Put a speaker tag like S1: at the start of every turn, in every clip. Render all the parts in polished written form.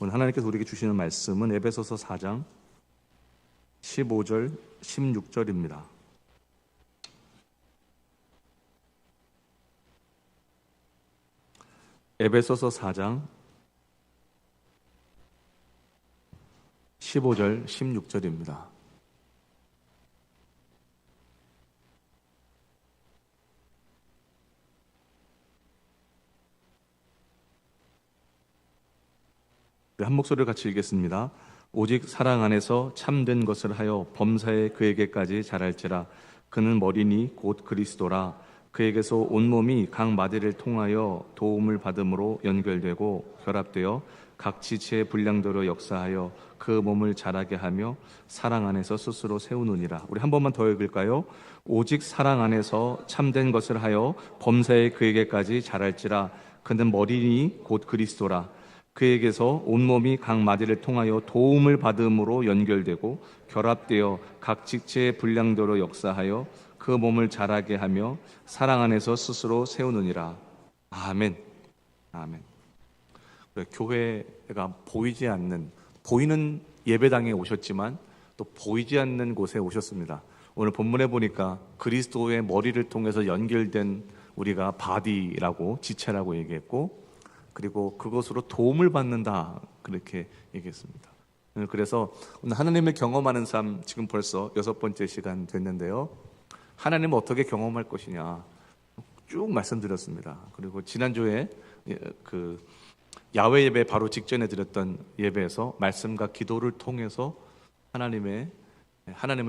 S1: 오늘 하나님께서 우리에게 주시는 말씀은 에베소서 4장 15절, 16절입니다. 에베소서 4장 15절, 16절입니다. 한 목소리를 같이 읽겠습니다. 오직 사랑 안에서 참된 것을 하여 범사에 그에게까지 자랄지라. 그는 머리니 곧 그리스도라. 그에게서 온몸이 각 마디를 통하여 도움을 받음으로 연결되고 결합되어 각 지체의 분량대로 역사하여 그 몸을 자라게 하며 사랑 안에서 스스로 세우느니라. 우리 한 번만 더 읽을까요? 오직 사랑 안에서 참된 것을 하여 범사에 그에게까지 자랄지라. 그는 머리니 곧 그리스도라. 그에게서 온몸이 각 마디를 통하여 도움을 받음으로 연결되고 결합되어 각 지체의 분량대로 역사하여 그 몸을 자라게 하며 사랑 안에서 스스로 세우느니라. 아멘. 아멘. 교회가 보이지 않는, 보이는 예배당에 오셨지만 또 보이지 않는 곳에 오셨습니다. 오늘 본문에 보니까 그리스도의 머리를 통해서 연결된 우리가 바디라고, 지체라고 얘기했고, 그리고 그것으로 도움을 받는다, 그렇게 얘기했습니다. 그래서 오늘 하나님을 경험하는 삶, 지금 벌써 6번째 시간 됐는데요. 하나님을 어떻게 경험할 것이냐 쭉 말씀드렸습니다. 그리고 지난주에 그 야외 예배 바로 직전에 드렸던 예배에서 말씀과 기도를 통해서 하나님을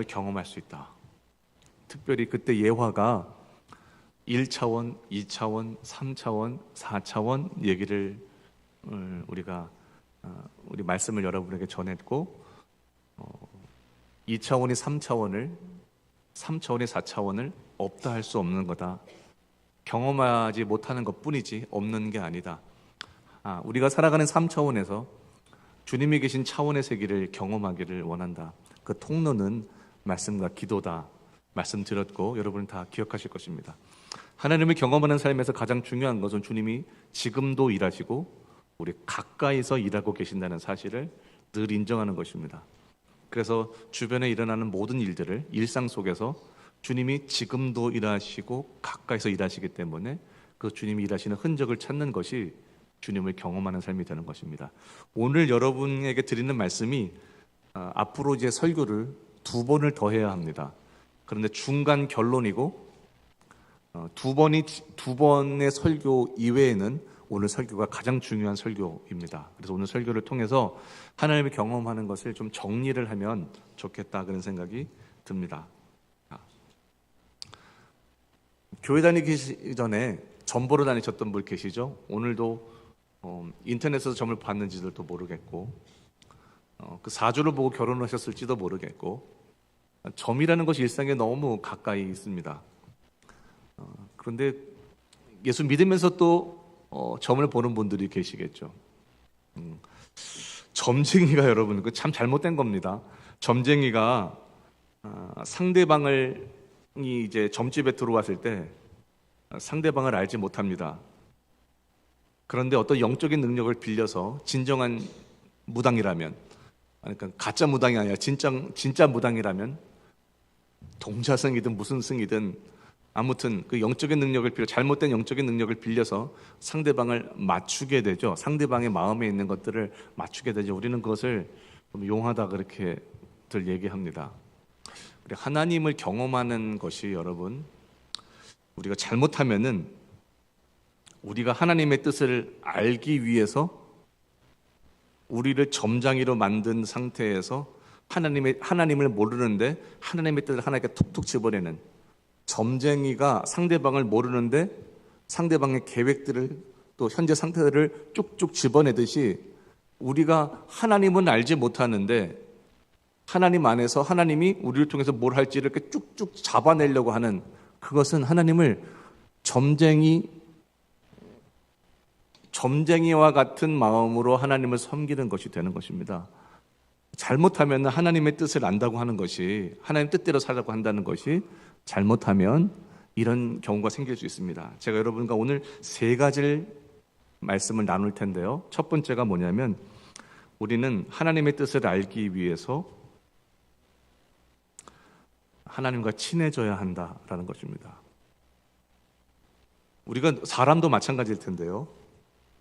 S1: 경험할 수 있다. 특별히 그때 예화가 1차원, 2차원, 3차원, 4차원 얘기를 우리 말씀을 여러분에게 전했고, 2차원이 3차원을, 3차원이 4차원을 없다 할 수 없는 거다. 경험하지 못하는 것뿐이지 없는 게 아니다. 우리가 살아가는 3차원에서 주님이 계신 차원의 세계를 경험하기를 원한다. 그 통로는 말씀과 기도다. 말씀드렸고 여러분 다 기억하실 것입니다. 하나님을 경험하는 삶에서 가장 중요한 것은 주님이 지금도 일하시고 우리 가까이서 일하고 계신다는 사실을 늘 인정하는 것입니다. 그래서 주변에 일어나는 모든 일들을 일상 속에서 주님이 지금도 일하시고 가까이서 일하시기 때문에 그 주님이 일하시는 흔적을 찾는 것이 주님을 경험하는 삶이 되는 것입니다. 오늘 여러분에게 드리는 말씀이 앞으로 이제 설교를 2번을 더 해야 합니다. 그런데 중간 결론이고 두 번의 설교 이외에는 오늘 설교가 가장 중요한 설교입니다. 그래서 오늘 설교를 통해서 하나님을 경험하는 것을 좀 정리를 하면 좋겠다, 그런 생각이 듭니다. 교회 다니기 전에 점 보러 다니셨던 분 계시죠? 오늘도 인터넷에서 점을 봤는지도 모르겠고, 그 사주를 보고 결혼하셨을지도 모르겠고, 점이라는 것이 일상에 너무 가까이 있습니다. 그런데 예수 믿으면서 또 점을 보는 분들이 계시겠죠. 점쟁이가 여러분, 그 참 잘못된 겁니다. 점쟁이가 상대방이 이제 점집에 들어왔을 때 상대방을 알지 못합니다. 그런데 어떤 영적인 능력을 빌려서 진정한 무당이라면, 그러니까 가짜 무당이 아니라 진짜 무당이라면 동자승이든 무슨 승이든 아무튼 그 영적인 능력을 잘못된 영적인 능력을 빌려서 상대방을 맞추게 되죠. 상대방의 마음에 있는 것들을 맞추게 되죠. 우리는 그것을 용하다 그렇게들 얘기합니다. 하나님을 경험하는 것이 여러분, 우리가 잘못하면은 우리가 하나님의 뜻을 알기 위해서 우리를 점장이로 만든 상태에서 하나님을 모르는데 하나님의 뜻을 하나님께 툭툭 집어내는, 점쟁이가 상대방을 모르는데 상대방의 계획들을 또 현재 상태들을 쭉쭉 집어내듯이 우리가 하나님은 알지 못하는데 하나님 안에서 하나님이 우리를 통해서 뭘 할지를 이렇게 쭉쭉 잡아내려고 하는, 그것은 하나님을 점쟁이와 같은 마음으로 하나님을 섬기는 것이 되는 것입니다. 잘못하면 하나님의 뜻을 안다고 하는 것이, 하나님 뜻대로 살라고 한다는 것이 잘못하면 이런 경우가 생길 수 있습니다. 제가 여러분과 오늘 3가지를 말씀을 나눌 텐데요. 첫 번째가 뭐냐면 우리는 하나님의 뜻을 알기 위해서 하나님과 친해져야 한다라는 것입니다. 우리가 사람도 마찬가지일 텐데요.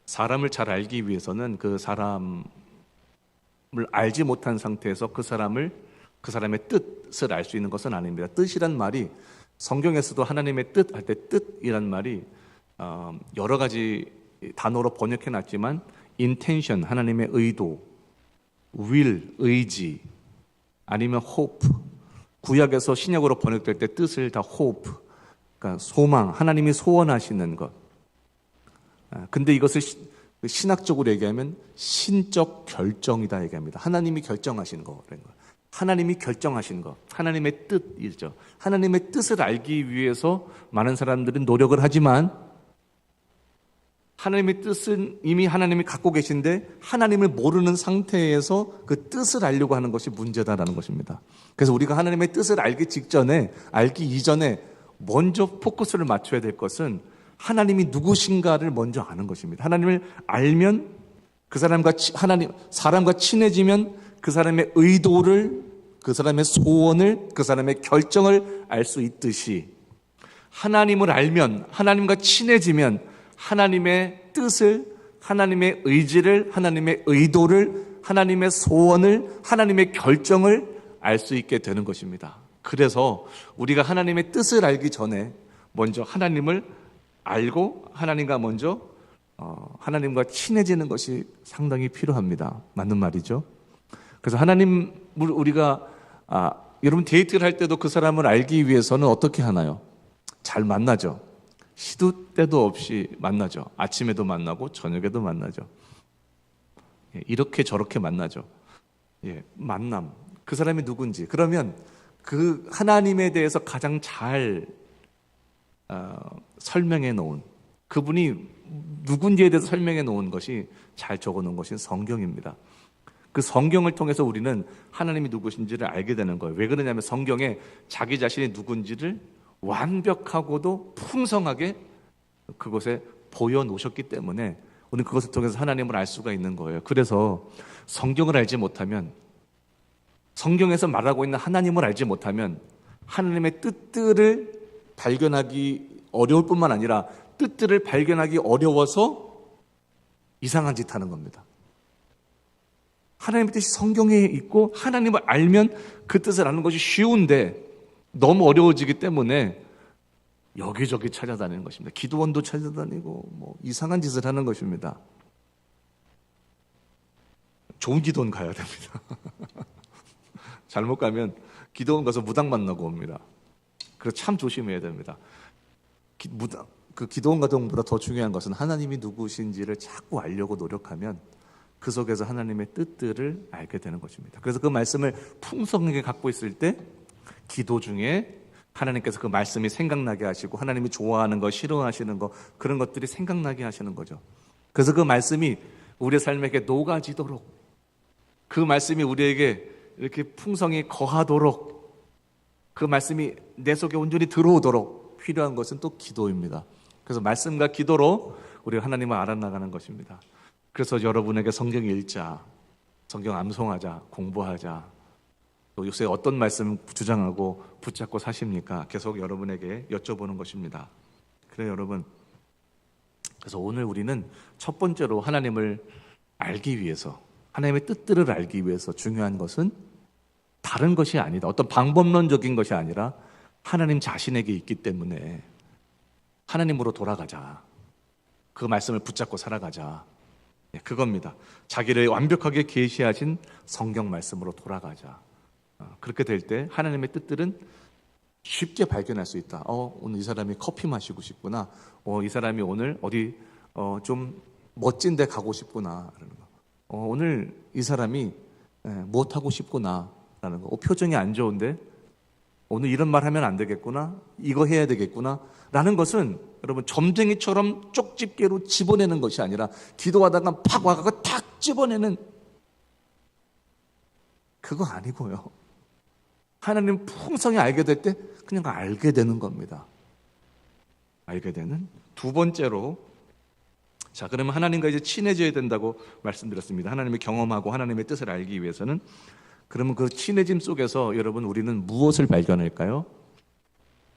S1: 사람을 잘 알기 위해서는 그 사람을 알지 못한 상태에서 그 사람의 뜻을 알 수 있는 것은 아닙니다. 뜻이란 말이 성경에서도 하나님의 뜻 할 때 뜻이란 말이 여러 가지 단어로 번역해 놨지만 intention, 하나님의 의도, will, 의지, 아니면 hope, 구약에서 신약으로 번역될 때 뜻을 다 hope, 그러니까 소망, 하나님이 소원하시는 것. 근데 이것을 신학적으로 얘기하면 신적 결정이다 얘기합니다. 하나님이 결정하신 거, 그런 거. 하나님이 결정하신 것, 하나님의 뜻이죠. 하나님의 뜻을 알기 위해서 많은 사람들은 노력을 하지만 하나님의 뜻은 이미 하나님이 갖고 계신데 하나님을 모르는 상태에서 그 뜻을 알려고 하는 것이 문제다라는 것입니다. 그래서 우리가 하나님의 뜻을 알기 이전에 먼저 포커스를 맞춰야 될 것은 하나님이 누구신가를 먼저 아는 것입니다. 하나님을 알면 사람과 친해지면 그 사람의 의도를, 그 사람의 소원을, 그 사람의 결정을 알 수 있듯이 하나님을 알면, 하나님과 친해지면 하나님의 뜻을, 하나님의 의지를, 하나님의 의도를, 하나님의 소원을, 하나님의 결정을 알 수 있게 되는 것입니다. 그래서 우리가 하나님의 뜻을 알기 전에 먼저 하나님을 알고 하나님과 친해지는 것이 상당히 필요합니다. 맞는 말이죠. 그래서 하나님을 우리가 여러분 데이트를 할 때도 그 사람을 알기 위해서는 어떻게 하나요? 잘 만나죠. 시도 때도 없이 만나죠. 아침에도 만나고 저녁에도 만나죠. 이렇게 저렇게 만나죠. 만남. 그 사람이 누군지. 그러면 그 하나님에 대해서 가장 잘 설명해 놓은, 그분이 누군지에 대해서 설명해 놓은 것이, 잘 적어 놓은 것이 성경입니다. 그 성경을 통해서 우리는 하나님이 누구신지를 알게 되는 거예요. 왜 그러냐면 성경에 자기 자신이 누군지를 완벽하고도 풍성하게 그곳에 보여놓으셨기 때문에 우리는 그것을 통해서 하나님을 알 수가 있는 거예요. 그래서 성경을 알지 못하면, 성경에서 말하고 있는 하나님을 알지 못하면 하나님의 뜻들을 발견하기 어려울 뿐만 아니라 뜻들을 발견하기 어려워서 이상한 짓 하는 겁니다. 하나님의 뜻이 성경에 있고 하나님을 알면 그 뜻을 아는 것이 쉬운데 너무 어려워지기 때문에 여기저기 찾아다니는 것입니다. 기도원도 찾아다니고 이상한 짓을 하는 것입니다. 좋은 기도원 가야 됩니다. 잘못 가면 기도원 가서 무당 만나고 옵니다. 그래서 참 조심해야 됩니다. 그 기도원 가는 것보다 더 중요한 것은 하나님이 누구신지를 자꾸 알려고 노력하면 그 속에서 하나님의 뜻들을 알게 되는 것입니다. 그래서 그 말씀을 풍성하게 갖고 있을 때 기도 중에 하나님께서 그 말씀이 생각나게 하시고 하나님이 좋아하는 거, 싫어하시는 거, 그런 것들이 생각나게 하시는 거죠. 그래서 그 말씀이 우리의 삶에게 녹아지도록, 그 말씀이 우리에게 이렇게 풍성히 거하도록, 그 말씀이 내 속에 온전히 들어오도록 필요한 것은 또 기도입니다. 그래서 말씀과 기도로 우리가 하나님을 알아나가는 것입니다. 그래서 여러분에게 성경 읽자, 성경 암송하자, 공부하자, 또 요새 어떤 말씀 주장하고 붙잡고 사십니까? 계속 여러분에게 여쭤보는 것입니다. 그래요, 여러분. 그래서 오늘 우리는 첫 번째로 하나님을 알기 위해서, 하나님의 뜻들을 알기 위해서 중요한 것은 다른 것이 아니다. 어떤 방법론적인 것이 아니라 하나님 자신에게 있기 때문에 하나님으로 돌아가자. 그 말씀을 붙잡고 살아가자. 그겁니다. 자기를 완벽하게 계시하신 성경 말씀으로 돌아가자. 그렇게 될 때 하나님의 뜻들은 쉽게 발견할 수 있다. 오늘 이 사람이 커피 마시고 싶구나. 이 사람이 오늘 어디 좀 멋진 데 가고 싶구나. 라는 거. 오늘 이 사람이 무엇 하고 싶구나. 라는 거. 표정이 안 좋은데 오늘 이런 말 하면 안 되겠구나. 이거 해야 되겠구나. 라는 것은 여러분 점쟁이처럼 쪽집게로 집어내는 것이 아니라 기도하다가 팍 와가지고 탁 집어내는 그거 아니고요. 하나님 풍성히 알게 될 때 그냥 알게 되는 겁니다. 알게 되는. 두 번째로 자, 그러면 하나님과 이제 친해져야 된다고 말씀드렸습니다. 하나님을 경험하고 하나님의 뜻을 알기 위해서는. 그러면 그 친해짐 속에서 여러분 우리는 무엇을 발견할까요?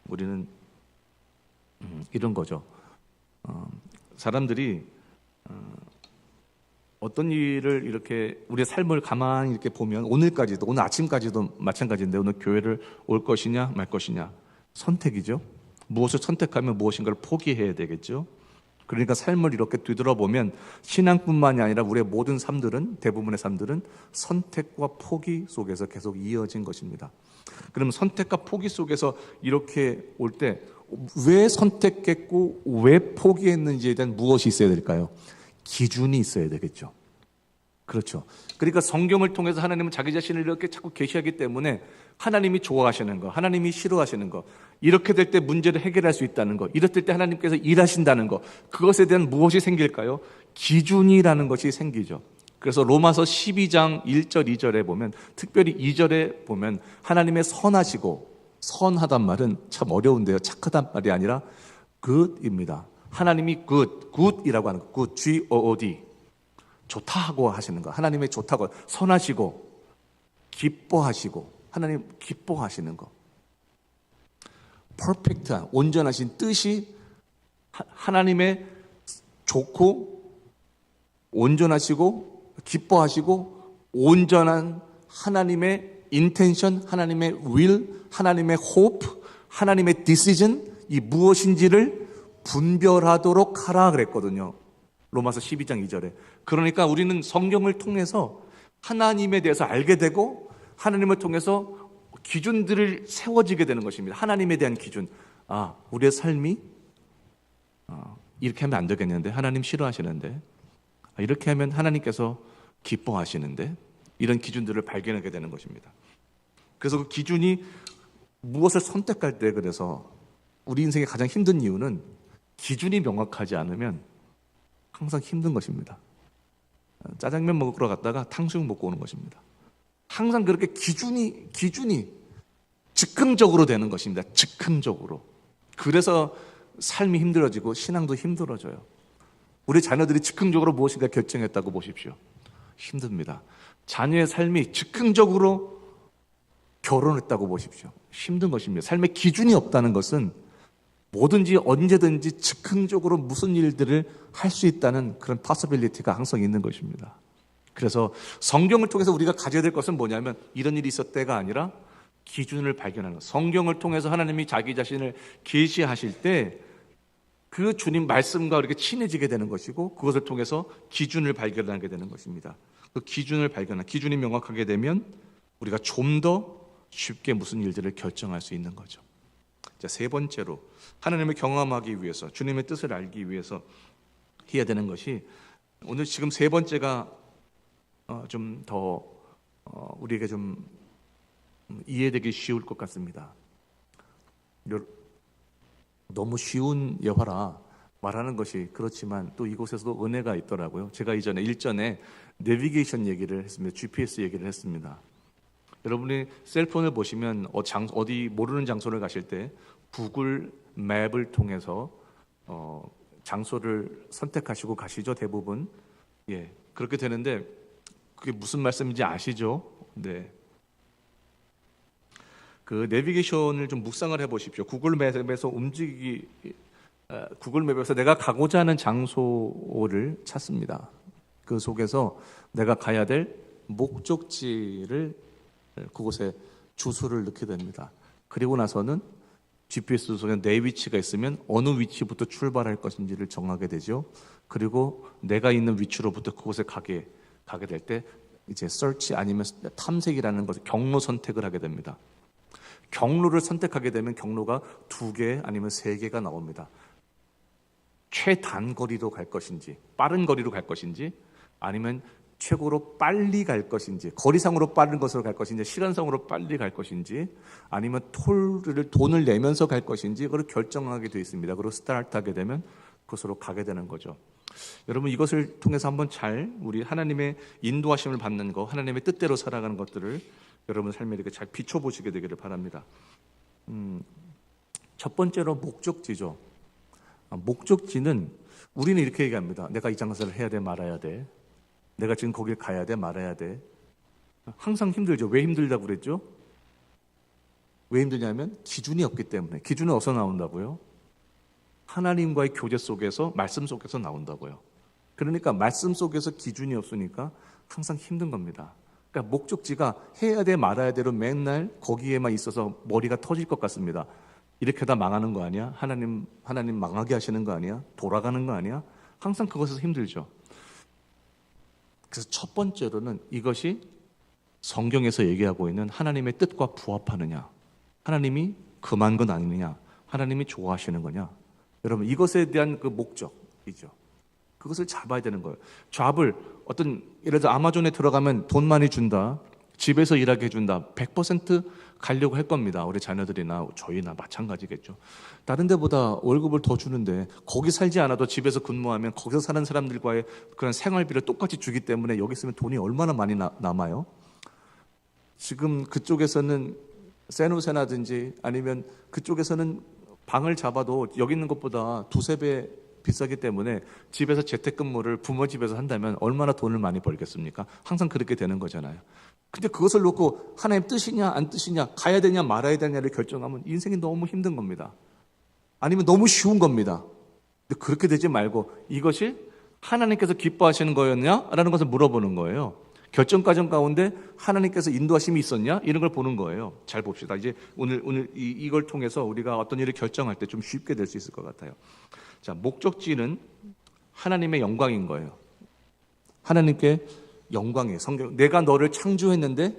S1: 우리는 이런 거죠. 사람들이 어떤 일을 이렇게 우리의 삶을 가만히 이렇게 보면 오늘까지도, 오늘 아침까지도 마찬가지인데 오늘 교회를 올 것이냐 말 것이냐 선택이죠. 무엇을 선택하면 무엇인가를 포기해야 되겠죠. 그러니까 삶을 이렇게 뒤돌아보면 신앙뿐만이 아니라 우리의 모든 삶들은, 대부분의 삶들은 선택과 포기 속에서 계속 이어진 것입니다. 그럼 선택과 포기 속에서 이렇게 올 때 왜 선택했고 왜 포기했는지에 대한 무엇이 있어야 될까요? 기준이 있어야 되겠죠. 그렇죠. 그러니까 성경을 통해서 하나님은 자기 자신을 이렇게 자꾸 계시하기 때문에 하나님이 좋아하시는 거, 하나님이 싫어하시는 거, 이렇게 될 때 문제를 해결할 수 있다는 거, 이럴 때 하나님께서 일하신다는 거, 그것에 대한 무엇이 생길까요? 기준이라는 것이 생기죠. 그래서 로마서 12장 1절 2절에 보면, 특별히 2절에 보면 하나님의 선하시고, 선하단 말은 참 어려운데요. 착하단 말이 아니라 good입니다. 하나님이 good이라고 하는 거, good, G-O-O-D. 좋다고 하시는 거. 하나님의 좋다고, 선하시고, 기뻐하시고, 하나님 기뻐하시는 거. 퍼펙트한, 온전하신 뜻이 하나님의 좋고, 온전하시고, 기뻐하시고, 온전한 하나님의 인텐션, 하나님의 will, 하나님의 hope, 하나님의 decision, 이 무엇인지를 분별하도록 하라 그랬거든요. 로마서 12장 2절에. 그러니까 우리는 성경을 통해서 하나님에 대해서 알게 되고 하나님을 통해서 기준들을 세워지게 되는 것입니다. 하나님에 대한 기준. 아, 우리의 삶이 이렇게 하면 안 되겠는데, 하나님 싫어하시는데, 이렇게 하면 하나님께서 기뻐하시는데, 이런 기준들을 발견하게 되는 것입니다. 그래서 그 기준이 무엇을 선택할 때, 그래서 우리 인생의 가장 힘든 이유는 기준이 명확하지 않으면 항상 힘든 것입니다. 짜장면 먹으러 갔다가 탕수육 먹고 오는 것입니다. 항상 그렇게 기준이 즉흥적으로 되는 것입니다. 즉흥적으로. 그래서 삶이 힘들어지고 신앙도 힘들어져요. 우리 자녀들이 즉흥적으로 무엇인가 결정했다고 보십시오. 힘듭니다. 자녀의 삶이 즉흥적으로 결혼했다고 보십시오. 힘든 것입니다. 삶의 기준이 없다는 것은 뭐든지 언제든지 즉흥적으로 무슨 일들을 할 수 있다는 그런 possibility가 항상 있는 것입니다. 그래서 성경을 통해서 우리가 가져야 될 것은 뭐냐면 이런 일이 있었대가 아니라 기준을 발견하는 것. 성경을 통해서 하나님이 자기 자신을 계시하실 때 그 주님 말씀과 이렇게 친해지게 되는 것이고 그것을 통해서 기준을 발견하게 되는 것입니다. 그 기준을 발견한 기준이 명확하게 되면 우리가 좀 더 쉽게 무슨 일들을 결정할 수 있는 거죠. 자, 세 번째로 하나님을 경험하기 위해서 주님의 뜻을 알기 위해서 해야 되는 것이 오늘 지금 세 번째가 좀 더 우리에게 좀 이해되기 쉬울 것 같습니다. 너무 쉬운 예화라 말하는 것이 그렇지만 또 이곳에서도 은혜가 있더라고요. 제가 일전에 내비게이션 얘기를 했습니다. GPS 얘기를 했습니다. 여러분이 셀폰을 보시면 어디 모르는 장소를 가실 때 구글 맵을 통해서 장소를 선택하시고 가시죠, 대부분. 예, 그렇게 되는데 그게 무슨 말씀인지 아시죠? 네. 그 내비게이션을 좀 묵상을 해보십시오. 구글 맵에서 내가 가고자 하는 장소를 찾습니다. 그 속에서 내가 가야 될 목적지를 그곳에 주소를 넣게 됩니다. 그리고 나서는 GPS 속에 내 위치가 있으면 어느 위치부터 출발할 것인지를 정하게 되죠. 그리고 내가 있는 위치로부터 그곳에 가게 될 때 이제 search 아니면 탐색이라는 것을 경로 선택을 하게 됩니다. 경로를 선택하게 되면 경로가 2개 아니면 3개가 나옵니다. 최단거리로 갈 것인지 빠른 거리로 갈 것인지 아니면 최고로 빨리 갈 것인지 거리상으로 빠른 것으로 갈 것인지 시간상으로 빨리 갈 것인지 아니면 돈을 내면서 갈 것인지 그걸 결정하게 되어 있습니다. 그리고 스타트하게 되면 그것으로 가게 되는 거죠. 여러분 이것을 통해서 한번 잘 우리 하나님의 인도하심을 받는 것 하나님의 뜻대로 살아가는 것들을 여러분 삶에 이렇게 잘 비춰보시게 되기를 바랍니다. 첫 번째로 목적지죠. 목적지는 우리는 이렇게 얘기합니다. 내가 이 장사를 해야 돼, 말아야 돼. 내가 지금 거길 가야 돼, 말아야 돼. 항상 힘들죠. 왜 힘들다고 그랬죠? 왜 힘드냐면 기준이 없기 때문에. 기준은 어디서 나온다고요? 하나님과의 교제 속에서, 말씀 속에서 나온다고요. 그러니까 말씀 속에서 기준이 없으니까 항상 힘든 겁니다. 그러니까 목적지가 해야 돼, 말아야 돼로 맨날 거기에만 있어서 머리가 터질 것 같습니다. 이렇게 하다 망하는 거 아니야? 하나님 망하게 하시는 거 아니야? 돌아가는 거 아니야? 항상 그것에서 힘들죠. 그래서 첫 번째로는 이것이 성경에서 얘기하고 있는 하나님의 뜻과 부합하느냐, 하나님이 금한 건 아니느냐, 하나님이 좋아하시는 거냐. 여러분, 이것에 대한 그 목적이죠. 그것을 잡아야 되는 거예요. 잡을 예를 들어 아마존에 들어가면 돈 많이 준다, 집에서 일하게 해준다, 100% 가려고 할 겁니다. 우리 자녀들이나 저희나 마찬가지겠죠. 다른 데보다 월급을 더 주는데 거기 살지 않아도 집에서 근무하면 거기서 사는 사람들과의 그런 생활비를 똑같이 주기 때문에 여기 있으면 돈이 얼마나 많이 남아요. 지금 그쪽에서는 세누세나든지 아니면 그쪽에서는 방을 잡아도 여기 있는 것보다 두세 배 비싸기 때문에 집에서 재택근무를 부모 집에서 한다면 얼마나 돈을 많이 벌겠습니까? 항상 그렇게 되는 거잖아요. 근데 그것을 놓고 하나님 뜻이냐 안 뜻이냐, 가야 되냐 말아야 되냐를 결정하면 인생이 너무 힘든 겁니다. 아니면 너무 쉬운 겁니다. 근데 그렇게 되지 말고 이것이 하나님께서 기뻐하시는 거였냐라는 것을 물어보는 거예요. 결정 과정 가운데 하나님께서 인도하심이 있었냐? 이런 걸 보는 거예요. 잘 봅시다. 이제 오늘 이걸 통해서 우리가 어떤 일을 결정할 때 좀 쉽게 될 수 있을 것 같아요. 자, 목적지는 하나님의 영광인 거예요. 하나님께 영광이에요. 성경, 내가 너를 창조했는데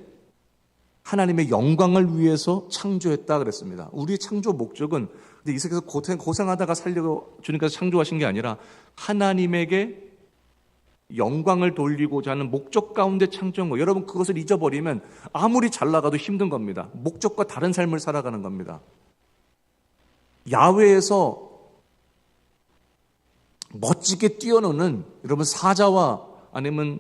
S1: 하나님의 영광을 위해서 창조했다 그랬습니다. 우리의 창조 목적은 근데 이 세상에서 고생하다가 살려고 주님께서 창조하신 게 아니라 하나님에게 영광을 돌리고자 하는 목적 가운데 창조한 거. 여러분, 그것을 잊어버리면 아무리 잘 나가도 힘든 겁니다. 목적과 다른 삶을 살아가는 겁니다. 야외에서 멋지게 뛰어노는 여러분 사자와 아니면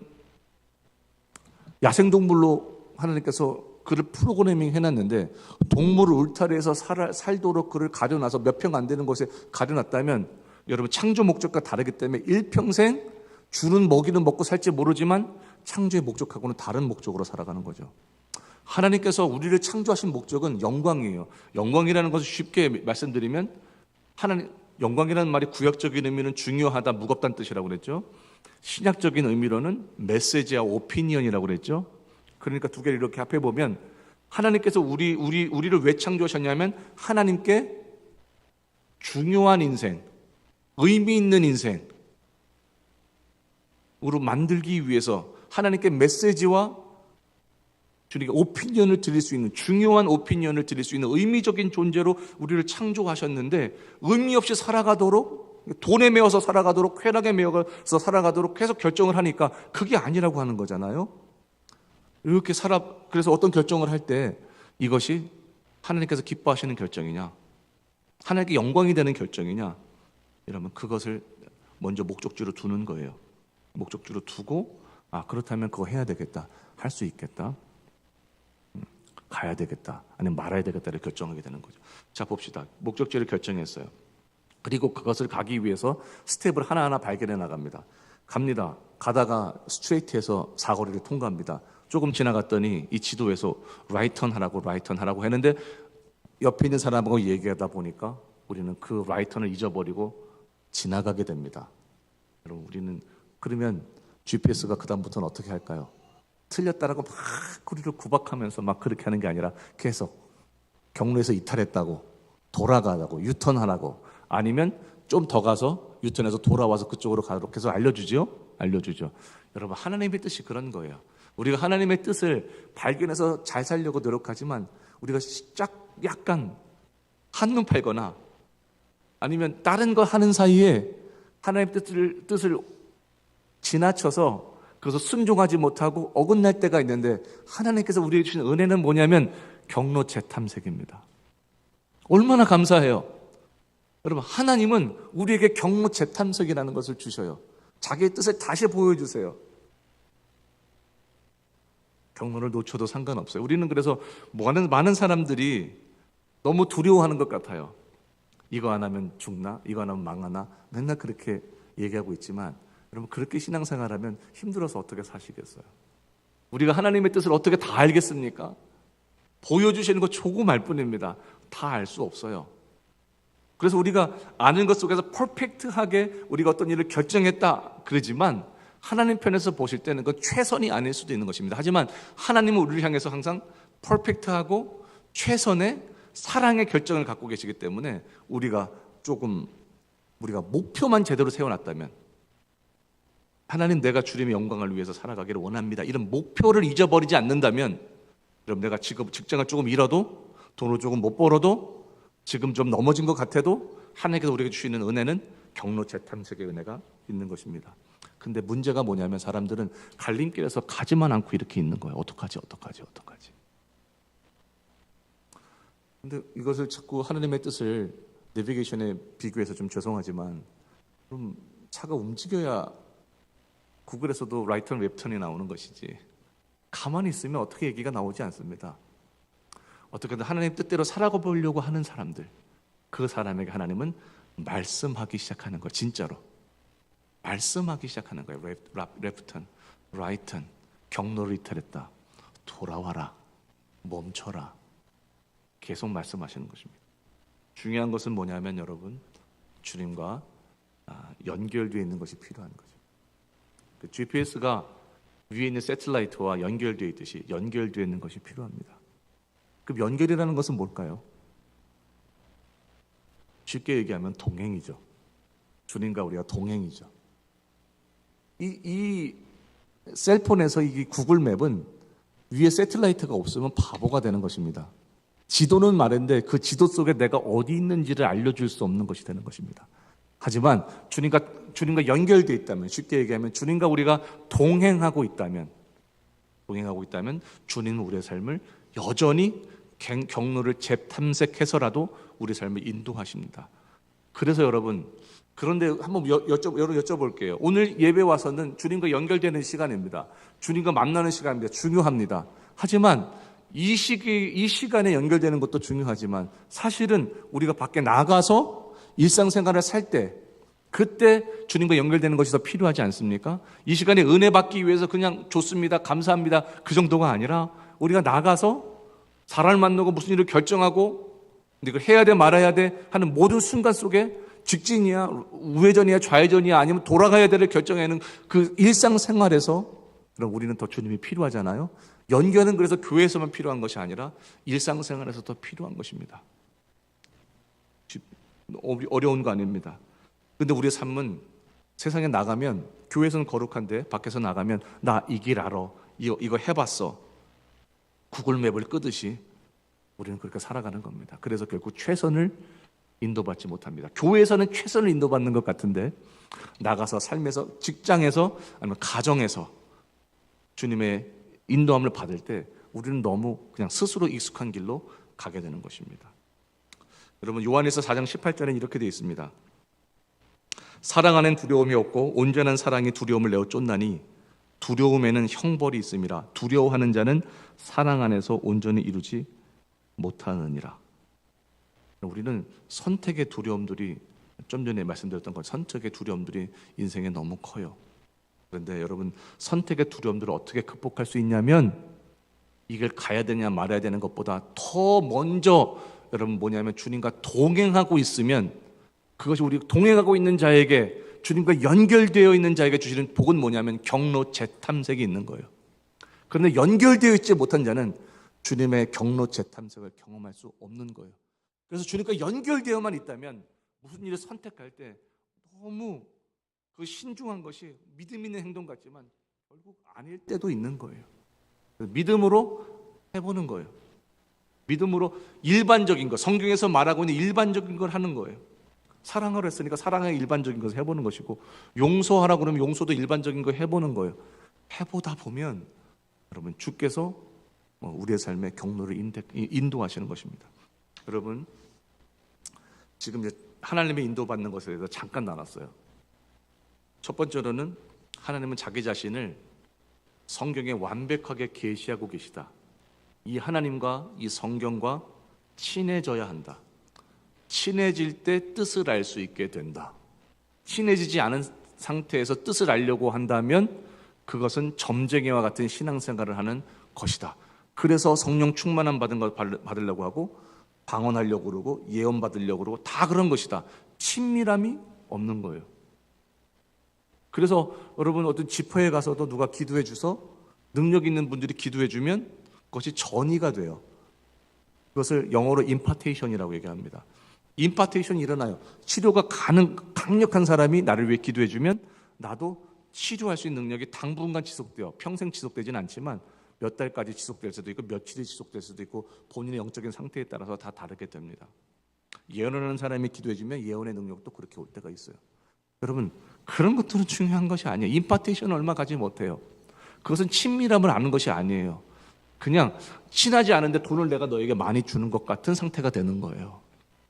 S1: 야생동물로 하나님께서 그를 프로그래밍 해놨는데 동물을 울타리에서 살도록 그를 가려놔서 몇 평 안 되는 곳에 가려놨다면 여러분 창조 목적과 다르기 때문에 일평생 주는 먹이는 먹고 살지 모르지만 창조의 목적하고는 다른 목적으로 살아가는 거죠. 하나님께서 우리를 창조하신 목적은 영광이에요. 영광이라는 것을 쉽게 말씀드리면 영광이라는 말이 구약적인 의미는 중요하다, 무겁다는 뜻이라고 그랬죠. 신약적인 의미로는 메시지와 오피니언이라고 그랬죠. 그러니까 두 개를 이렇게 합해 보면 하나님께서 우리를 왜 창조하셨냐면 하나님께 중요한 인생, 의미 있는 인생으로 만들기 위해서 하나님께 메시지와 주님께 오피니언을 드릴 수 있는, 중요한 오피니언을 드릴 수 있는 의미적인 존재로 우리를 창조하셨는데 의미 없이 살아가도록, 돈에 매어서 살아가도록, 쾌락에 매어서 살아가도록 계속 결정을 하니까 그게 아니라고 하는 거잖아요. 이렇게 그래서 어떤 결정을 할 때 이것이 하나님께서 기뻐하시는 결정이냐, 하나님께 영광이 되는 결정이냐, 이러면 그것을 먼저 목적지로 두는 거예요. 목적지로 두고 그렇다면 그거 해야 되겠다, 할 수 있겠다, 가야 되겠다, 아니면 말아야 되겠다를 결정하게 되는 거죠. 자, 봅시다. 목적지를 결정했어요. 그리고 그것을 가기 위해서 스텝을 하나하나 발견해 나갑니다. 갑니다. 가다가 스트레이트에서 사거리를 통과합니다. 조금 지나갔더니 이 지도에서 라이턴 하라고 했는데 옆에 있는 사람하고 얘기하다 보니까 우리는 그 라이턴을 잊어버리고 지나가게 됩니다. 여러분, 우리는 그러면 GPS가 그다음부터는 어떻게 할까요? 틀렸다라고 막 우리를 구박하면서 막 그렇게 하는 게 아니라 계속 경로에서 이탈했다고, 돌아가라고, 유턴하라고, 아니면 좀 더 가서 유턴해서 돌아와서 그쪽으로 가도록 해서 알려주죠. 여러분, 하나님의 뜻이 그런 거예요. 우리가 하나님의 뜻을 발견해서 잘 살려고 노력하지만 우리가 약간 한눈 팔거나 아니면 다른 거 하는 사이에 하나님의 뜻을 지나쳐서 그래서 순종하지 못하고 어긋날 때가 있는데, 하나님께서 우리에게 주신 은혜는 뭐냐면 경로 재탐색입니다. 얼마나 감사해요. 여러분, 하나님은 우리에게 경로 재탐색이라는 것을 주셔요. 자기의 뜻을 다시 보여주세요. 경로를 놓쳐도 상관없어요. 우리는 그래서 많은 사람들이 너무 두려워하는 것 같아요. 이거 안 하면 죽나? 이거 안 하면 망하나? 맨날 그렇게 얘기하고 있지만 여러분 그렇게 신앙생활하면 힘들어서 어떻게 사시겠어요? 우리가 하나님의 뜻을 어떻게 다 알겠습니까? 보여주시는 거 조금 알 뿐입니다. 다 알 수 없어요. 그래서 우리가 아는 것 속에서 퍼펙트하게 우리가 어떤 일을 결정했다 그러지만 하나님 편에서 보실 때는 그 최선이 아닐 수도 있는 것입니다. 하지만 하나님은 우리를 향해서 항상 퍼펙트하고 최선의 사랑의 결정을 갖고 계시기 때문에 우리가 목표만 제대로 세워놨다면 하나님 내가 주님의 영광을 위해서 살아가기를 원합니다. 이런 목표를 잊어버리지 않는다면 여러분 내가 직장을 조금 잃어도 돈을 조금 못 벌어도 지금 좀 넘어진 것 같아도 하나님께서 우리에게 주시는 은혜는 경로 재탐색의 은혜가 있는 것입니다. 근데 문제가 뭐냐면 사람들은 갈림길에서 가지만 않고 이렇게 있는 거예요. 어떡하지? 근데 이것을 자꾸 하나님의 뜻을 내비게이션에 비교해서 좀 죄송하지만 그럼 차가 움직여야 구글에서도 라이트 앤 웹턴이 나오는 것이지 가만히 있으면 어떻게 얘기가 나오지 않습니다. 어떻게든 하나님 뜻대로 살아가 보려고 하는 사람들, 그 사람에게 하나님은 말씀하기 시작하는 거예요. 진짜로 말씀하기 시작하는 거예요. 레프턴, 라이턴, 경로를 이탈했다, 돌아와라, 멈춰라, 계속 말씀하시는 것입니다. 중요한 것은 뭐냐면 여러분 주님과 연결되어 있는 것이 필요한 거죠. GPS가 위에 있는 새틀라이트와 연결되어 있듯이 연결되어 있는 것이 필요합니다. 그럼 연결이라는 것은 뭘까요? 쉽게 얘기하면 동행이죠. 주님과 우리가 동행이죠. 이 셀폰에서 이 구글 맵은 위에 새틀라이트가 없으면 바보가 되는 것입니다. 지도는 말인데 그 지도 속에 내가 어디 있는지를 알려줄 수 없는 것이 되는 것입니다. 하지만 주님과 연결되어 있다면, 쉽게 얘기하면 주님과 우리가 동행하고 있다면 주님은 우리의 삶을 여전히 경로를 재탐색해서라도 우리 삶을 인도하십니다. 그래서 여러분, 그런데 한번 여쭤볼게요. 오늘 예배 와서는 주님과 연결되는 시간입니다. 주님과 만나는 시간입니다. 중요합니다. 하지만 이 시간에 연결되는 것도 중요하지만 사실은 우리가 밖에 나가서 일상생활을 살 때 그때 주님과 연결되는 것이 더 필요하지 않습니까? 이 시간에 은혜 받기 위해서 그냥 좋습니다, 감사합니다 그 정도가 아니라 우리가 나가서 사람을 만나고 무슨 일을 결정하고 이걸 해야 돼 말아야 돼 하는 모든 순간 속에 직진이야 우회전이야 좌회전이야 아니면 돌아가야 돼를 결정하는 그 일상생활에서 그럼 우리는 더 주님이 필요하잖아요. 연결은 그래서 교회에서만 필요한 것이 아니라 일상생활에서 더 필요한 것입니다. 어려운 거 아닙니다. 근데 우리의 삶은 세상에 나가면 교회에서는 거룩한데 밖에서 나가면 나 이 길 알아, 이거 해봤어, 구글맵을 끄듯이 우리는 그렇게 살아가는 겁니다. 그래서 결국 최선을 인도받지 못합니다. 교회에서는 최선을 인도받는 것 같은데 나가서 삶에서 직장에서 아니면 가정에서 주님의 인도함을 받을 때 우리는 너무 그냥 스스로 익숙한 길로 가게 되는 것입니다. 여러분 요한일서 4장 18절에 이렇게 되어 있습니다. 사랑 안엔 두려움이 없고 온전한 사랑이 두려움을 내어 쫓나니 두려움에는 형벌이 있음이라. 두려워하는 자는 사랑 안에서 온전히 이루지 못하느니라. 우리는 선택의 두려움들이 좀 전에 말씀드렸던 것 선택의 두려움들이 인생에 너무 커요. 그런데 여러분 선택의 두려움들을 어떻게 극복할 수 있냐면 이걸 가야 되냐 말아야 되는 것보다 더 먼저 여러분 뭐냐면 주님과 동행하고 있으면 그것이 우리 동행하고 있는 자에게 주님과 연결되어 있는 자에게 주시는 복은 뭐냐면 경로 재탐색이 있는 거예요. 그런데 연결되어 있지 못한 자는 주님의 경로 재탐색을 경험할 수 없는 거예요. 그래서 주님과 연결되어만 있다면 무슨 일을 선택할 때 너무 그 신중한 것이 믿음 있는 행동 같지만 결국 아닐 때도 있는 거예요. 믿음으로 해보는 거예요. 믿음으로 일반적인 것, 성경에서 말하고 있는 일반적인 걸 하는 거예요. 사랑하라 했으니까 사랑의 일반적인 것을 해보는 것이고 용서하라 그러면 용서도 일반적인 거 해보는 거예요. 해보다 보면 여러분 주께서 우리의 삶의 경로를 인도하시는 것입니다. 여러분 지금 하나님의 인도받는 것에 대해서 잠깐 나눴어요. 첫 번째로는 하나님은 자기 자신을 성경에 완벽하게 계시하고 계시다. 이 하나님과 이 성경과 친해져야 한다. 친해질 때 뜻을 알 수 있게 된다. 친해지지 않은 상태에서 뜻을 알려고 한다면 그것은 점쟁이와 같은 신앙생활을 하는 것이다. 그래서 성령 충만함 받은 걸 받으려고 하고 방언하려고 그러고 예언 받으려고 그러고 다 그런 것이다. 친밀함이 없는 거예요. 그래서 여러분 어떤 집회에 가서도 누가 기도해 줘서 능력 있는 분들이 기도해 주면 그것이 전이가 돼요. 그것을 영어로 임파테이션이라고 얘기합니다. 임파테이션이 일어나요. 치료가 강력한 사람이 나를 위해 기도해 주면 나도 치료할 수 있는 능력이 당분간 지속돼요. 평생 지속되진 않지만 몇 달까지 지속될 수도 있고 며칠이 지속될 수도 있고 본인의 영적인 상태에 따라서 다 다르게 됩니다. 예언하는 사람이 기도해 주면 예언의 능력도 그렇게 올 때가 있어요. 여러분 그런 것들은 중요한 것이 아니에요. 임파테이션을 얼마 가지 못해요. 그것은 친밀함을 아는 것이 아니에요. 그냥 친하지 않은데 돈을 내가 너에게 많이 주는 것 같은 상태가 되는 거예요.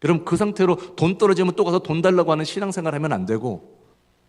S1: 여러분 그 상태로 돈 떨어지면 또 가서 돈 달라고 하는 신앙생활 하면 안 되고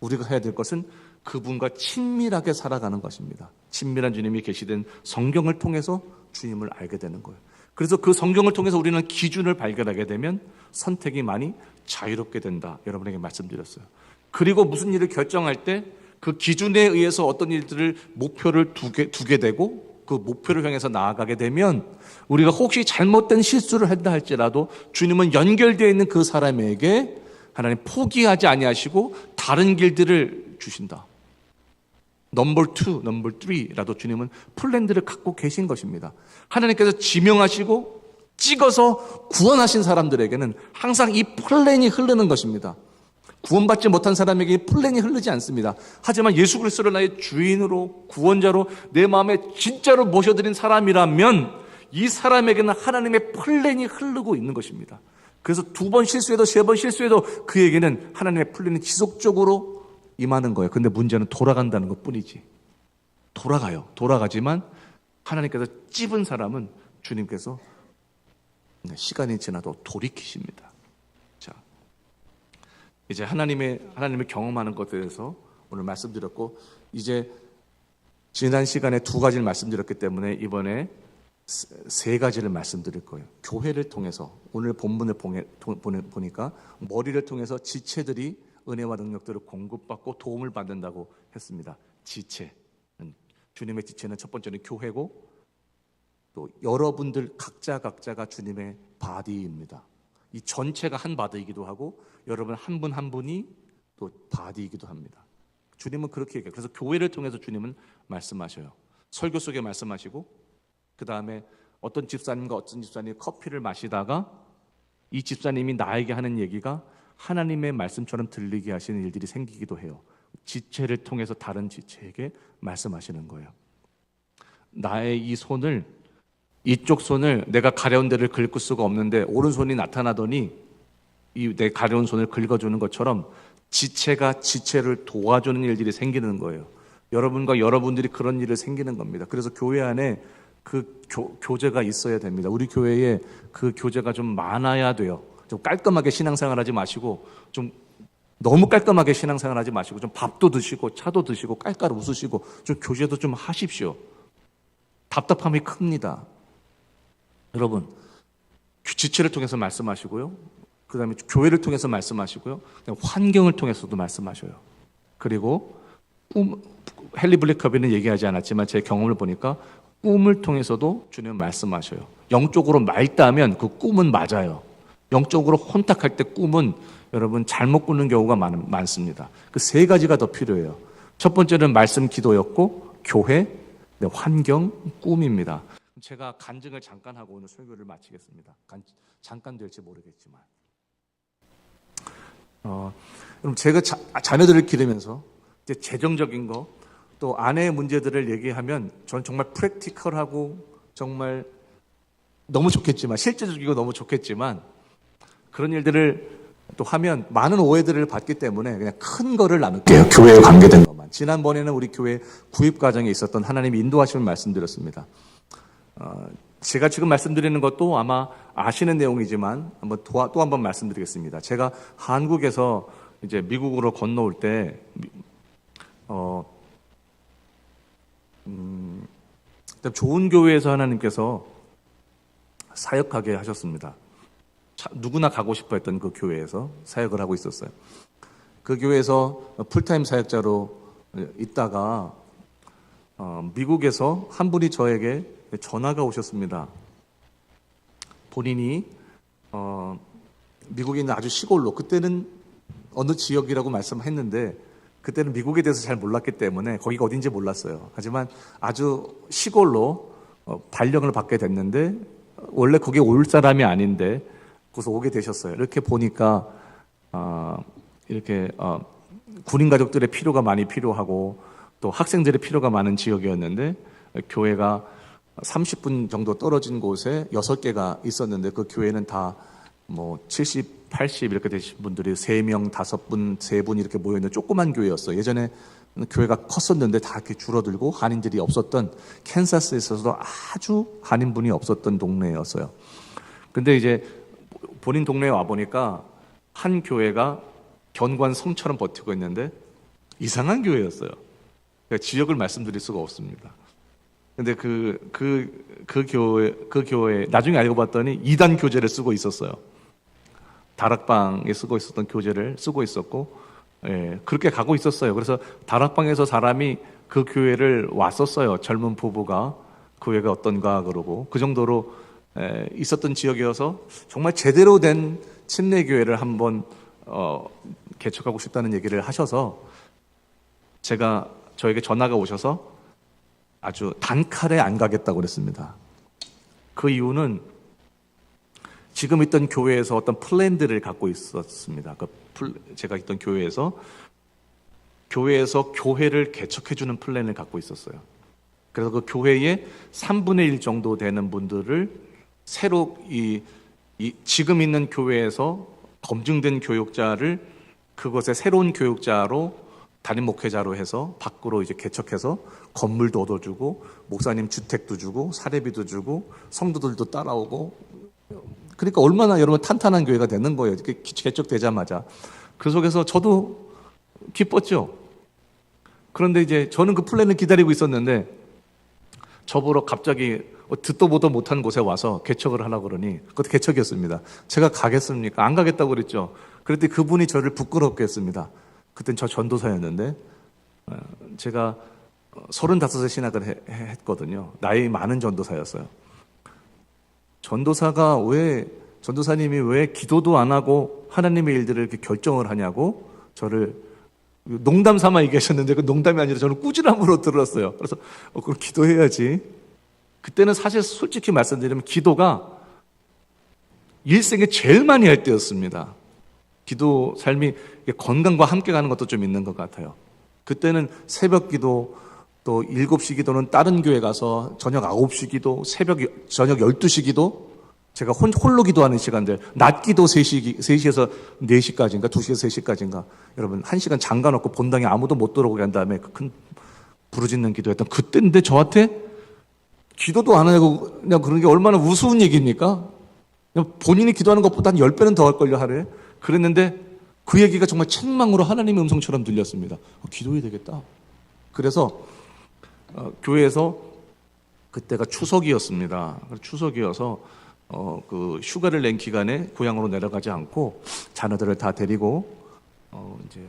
S1: 우리가 해야 될 것은 그분과 친밀하게 살아가는 것입니다. 친밀한 주님이 계시된 성경을 통해서 주님을 알게 되는 거예요. 그래서 그 성경을 통해서 우리는 기준을 발견하게 되면 선택이 많이 자유롭게 된다. 여러분에게 말씀드렸어요. 그리고 무슨 일을 결정할 때 그 기준에 의해서 어떤 일들을 목표를 두게 되고 그 목표를 향해서 나아가게 되면 우리가 혹시 잘못된 실수를 한다 할지라도 주님은 연결되어 있는 그 사람에게 하나님 포기하지 아니하시고 다른 길들을 주신다. 넘버 2, 넘버 3라도 주님은 플랜들을 갖고 계신 것입니다. 하나님께서 지명하시고 찍어서 구원하신 사람들에게는 항상 이 플랜이 흐르는 것입니다. 구원받지 못한 사람에게 플랜이 흐르지 않습니다. 하지만 예수 그리스도를 나의 주인으로 구원자로 내 마음에 진짜로 모셔드린 사람이라면 이 사람에게는 하나님의 플랜이 흐르고 있는 것입니다. 그래서 2번 실수해도 3번 실수해도 그에게는 하나님의 플랜이 지속적으로 임하는 거예요. 근데 문제는 돌아간다는 것 뿐이지. 돌아가요. 돌아가지만 하나님께서 찝은 사람은 주님께서 시간이 지나도 돌이키십니다. 자, 이제 하나님을 경험하는 것에 대해서 오늘 말씀드렸고, 이제 지난 시간에 2가지를 말씀드렸기 때문에 이번에 3가지를 말씀드릴 거예요. 교회를 통해서 오늘 본문을 보니까 머리를 통해서 지체들이 은혜와 능력들을 공급받고 도움을 받는다고 했습니다. 지체, 주님의 지체는 첫 번째는 교회고 또 여러분들 각자가 주님의 바디입니다. 이 전체가 한 바디이기도 하고 여러분 한 분 한 분이 또 바디이기도 합니다. 주님은 그렇게 얘기해요. 그래서 교회를 통해서 주님은 말씀하셔요. 설교 속에 말씀하시고 그 다음에 어떤 집사님과 어떤 집사님이 커피를 마시다가 이 집사님이 나에게 하는 얘기가 하나님의 말씀처럼 들리게 하시는 일들이 생기기도 해요. 지체를 통해서 다른 지체에게 말씀하시는 거예요. 나의 이 손을, 이쪽 손을 내가 가려운 데를 긁을 수가 없는데 오른손이 나타나더니 이 내 가려운 손을 긁어주는 것처럼 지체가 지체를 도와주는 일들이 생기는 거예요. 여러분과 여러분들이 그런 일이 생기는 겁니다. 그래서 교회 안에 그 교제가 있어야 됩니다. 우리 교회에 그 교제가 좀 많아야 돼요. 좀 깔끔하게 신앙생활하지 마시고, 좀 너무 깔끔하게 신앙생활하지 마시고, 좀 밥도 드시고 차도 드시고 깔깔 웃으시고 좀 교제도 좀 하십시오. 답답함이 큽니다. 여러분, 지체를 통해서 말씀하시고요. 그 다음에 교회를 통해서 말씀하시고요. 환경을 통해서도 말씀하셔요. 그리고 헨리 블랙커비는 얘기하지 않았지만 제 경험을 보니까 꿈을 통해서도 주님은 말씀하셔요. 영적으로 맑다면 그 꿈은 맞아요. 영적으로 혼탁할 때 꿈은 여러분 잘못 꾸는 경우가 많습니다. 그 3가지가 더 필요해요. 첫 번째는 말씀 기도였고 교회, 환경, 꿈입니다. 제가 간증을 잠깐 하고 오늘 설교를 마치겠습니다. 잠깐 될지 모르겠지만 그럼 제가 자녀들을 기르면서 이제 재정적인 거 또 아내의 문제들을 얘기하면 저는 정말 프랙티컬하고 정말 너무 좋겠지만 실제적이고 너무 좋겠지만 그런 일들을 또 하면 많은 오해들을 받기 때문에 그냥 큰 거를 나눌게요. 교회에 관계된 것만. 지난번에는 우리 교회 구입 과정에 있었던 하나님의 인도하심을 말씀드렸습니다. 제가 지금 말씀드리는 것도 아마 아시는 내용이지만 한번 또 한번 말씀드리겠습니다. 제가 한국에서 이제 미국으로 건너올 때 좋은 교회에서 하나님께서 사역하게 하셨습니다. 누구나 가고 싶어 했던 그 교회에서 사역을 하고 있었어요. 그 교회에서 풀타임 사역자로 있다가 미국에서 한 분이 저에게 전화가 오셨습니다. 본인이 미국에 있는 아주 시골로, 그때는 어느 지역이라고 말씀했는데 그때는 미국에 대해서 잘 몰랐기 때문에 거기가 어딘지 몰랐어요. 하지만 아주 시골로 발령을 받게 됐는데 원래 거기에 올 사람이 아닌데 거기서 오게 되셨어요. 이렇게 보니까 이렇게 군인 가족들의 필요가 많이 필요하고 또 학생들의 필요가 많은 지역이었는데 교회가 30분 정도 떨어진 곳에 6개가 있었는데 그 교회는 다 뭐 70, 80 이렇게 되신 분들이 3명, 5분, 3분 이렇게 모여있는 조그만 교회였어요. 예전에 교회가 컸었는데 다 이렇게 줄어들고 한인들이 없었던 캔사스에 있어서도 아주 한인분이 없었던 동네였어요. 근데 이제 본인 동네에 와보니까 한 교회가 견고한 성처럼 버티고 있는데 이상한 교회였어요. 그러니까 지역을 말씀드릴 수가 없습니다. 근데 그 교회, 나중에 알고 봤더니 이단 교재를 쓰고 있었어요. 다락방에 쓰고 있었던 교재를 쓰고 있었고, 그렇게 가고 있었어요. 그래서 다락방에서 사람이 그 교회를 왔었어요. 젊은 부부가 교회가 어떤가 그러고 그 정도로 있었던 지역이어서 정말 제대로 된 침례교회를 한번 개척하고 싶다는 얘기를 하셔서 저에게 전화가 오셔서 아주 단칼에 안 가겠다고 그랬습니다. 그 이유는 지금 있던 교회에서 어떤 플랜들을 갖고 있었습니다. 제가 있던 교회에서 교회를 개척해주는 플랜을 갖고 있었어요. 그래서 그 교회의 3분의 1 정도 되는 분들을 새로 지금 있는 교회에서 검증된 교육자를 그것의 새로운 교육자로 담임 목회자로 해서 밖으로 이제 개척해서 건물도 얻어주고 목사님 주택도 주고 사례비도 주고 성도들도 따라오고, 그러니까 얼마나 여러분 탄탄한 교회가 되는 거예요. 이렇게 개척되자마자. 그 속에서 저도 기뻤죠. 그런데 이제 저는 그 플랜을 기다리고 있었는데 저보러 갑자기 듣도 보도 못한 곳에 와서 개척을 하려고 그러니, 그것도 개척이었습니다. 제가 가겠습니까? 안 가겠다고 그랬죠. 그랬더니 그분이 저를 부끄럽게 했습니다. 그땐 저 전도사였는데 제가 35에 신학을 했거든요. 나이 많은 전도사였어요. 전도사님이 왜 기도도 안 하고 하나님의 일들을 이렇게 결정을 하냐고 저를 농담 삼아 얘기하셨는데 그 농담이 아니라 저는 꾸지람으로 들었어요. 그래서 그럼 기도해야지. 그때는 사실 솔직히 말씀드리면 기도가 일생에 제일 많이 할 때였습니다. 기도 삶이 건강과 함께 가는 것도 좀 있는 것 같아요. 그때는 새벽 기도, 또 7시 기도는 다른 교회 가서 저녁 9시 기도, 저녁 12시 기도, 제가 홀로 기도하는 시간들, 낮 기도 3시에서 4시까지인가, 2시에서 3시까지인가, 여러분 1시간 잠가놓고 본당에 아무도 못 들어오게 한 다음에 그 큰 부르짖는 기도했던 그때인데 저한테 기도도 안 하고 그냥 그런 게 얼마나 우스운 얘기입니까? 그냥 본인이 기도하는 것보다 한 10배는 더 할걸요, 하루에. 그랬는데 그 얘기가 정말 책망으로 하나님의 음성처럼 들렸습니다. 기도해야 되겠다. 그래서 교회에서 그때가 추석이었습니다. 추석이어서 그 휴가를 낸 기간에 고향으로 내려가지 않고 자녀들을 다 데리고 이제